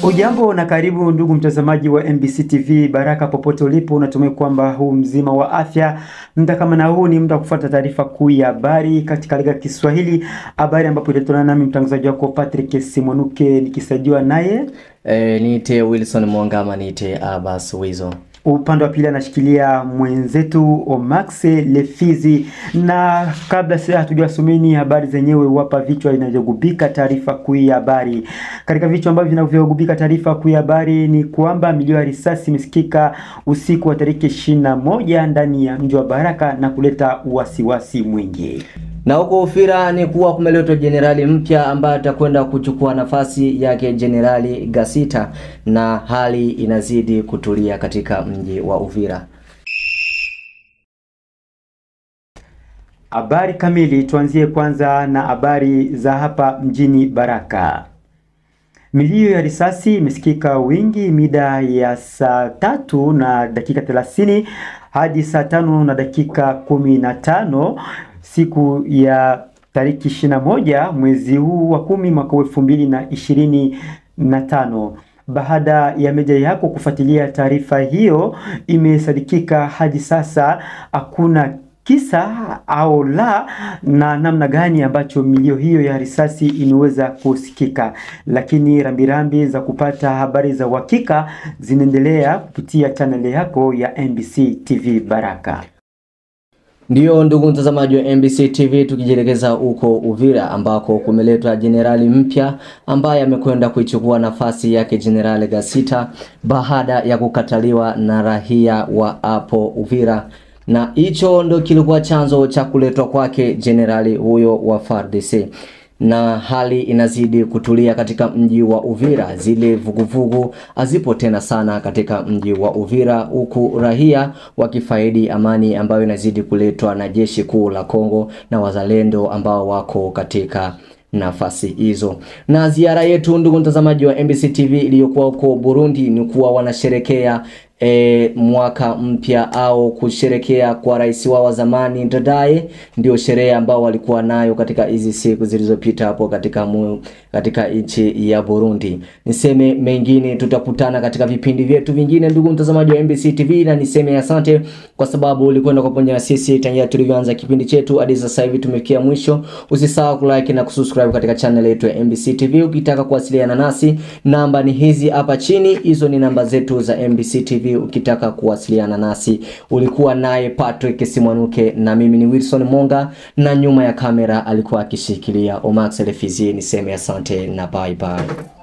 Ujambo na karibu ndugu mtazamaji wa MBC TV Baraka popote ulipo, unatumai kwamba huu mzima wa afya. Muda kama na huu ni muda kufuata taarifa kuu ya habari katika lugha ya Kiswahili, habari ambapo iletona nami mtangazaji wako Patrick Simonuke nikisaidiwa naye niite Wilson Mwangama, niite Abbas Wizo. Upande wa pili anashikilia mwenzetu Omax Lefizi, na kabla sasa hatujasomeni habari zenyewe wapa vichwa vinavyogubika taarifa kuu ya habari. Katika vichwa ambavyo vinavyogubika taarifa kuu ya habari ni kwamba milio ya risasi imesikika usiku wa tarehe 21 ndani ya mji wa Baraka na kuleta wasiwasi mwingi. Na huko Uvira ni kuwa kumeletwa jenerali mpya ambaye atakwenda kuchukua nafasi yake Jenerali Gasita, na hali inazidi kutulia katika mji wa Uvira. Habari kamili, tuanzie kwanza na habari za hapa mjini Baraka. Milio ya risasi imesikika wingi mida ya saa 3 na dakika 30 hadi saa 5 na dakika 15 siku ya tariki 21 mwezi huu wa 10 mwaka 2025. Baada ya media yako kufuatilia taarifa hiyo, imesadikika hadi sasa hakuna kisa au la na namna gani ambacho milio hiyo ya risasi imeweza kusikika, lakini rambirambi za kupata habari za uhakika zinaendelea kupitia channel yako ya MBC TV Baraka. Ndio ndugu mtazamaji wa MBC TV, tukijielekeza huko Uvira ambako kumeletwa jenerali mpya ambaye amekwenda kuichukua nafasi yake Jenerali Gasita baada ya kukataliwa na raia wa hapo Uvira, na hicho ndio kilikuwa chanzo cha kuletwa kwake jenerali huyo wa FARDC. Na hali inazidi kutulia katika mji wa Uvira, zile vuguvugu hazipo tena sana katika mji wa Uvira, huku raia wakifaidi amani ambayo inazidi kuletwa na jeshi kuu la Kongo na wazalendo ambao wako katika nafasi hizo. Na ziara yetu ndugu mtazamaji wa MBC TV iliyokuwa huko Burundi ni kuwa wanasherekea mwaka mpya au kusherekea kwa rais wao wa zamani Ndadaye. Ndio sherehe ambao walikuwa nayo katika hizi siku zilizopita hapo katika nchi ya Burundi. Niseme mengine tutakutana katika vipindi vyetu vingine ndugu mtazamaji wa MBC TV, na niseme asante kwa sababu ulikwenda kwa pamoja na sisi tangia tulivyoanza kipindi chetu hadi sasa hivi tumefikia mwisho. Usisahau kulike na kusubscribe katika channel yetu ya MBC TV. Ukitaka kuwasiliana nasi, namba ni hizi hapa chini, hizo ni namba zetu za MBC TV. Ukitaka kuwasiliana nasi. Ulikuwa naye Patrick Simonuke na mimi ni Wilson Monga, na nyuma ya kamera alikuwa akishikilia Omax Lefizi. Niseme asante na bye bye.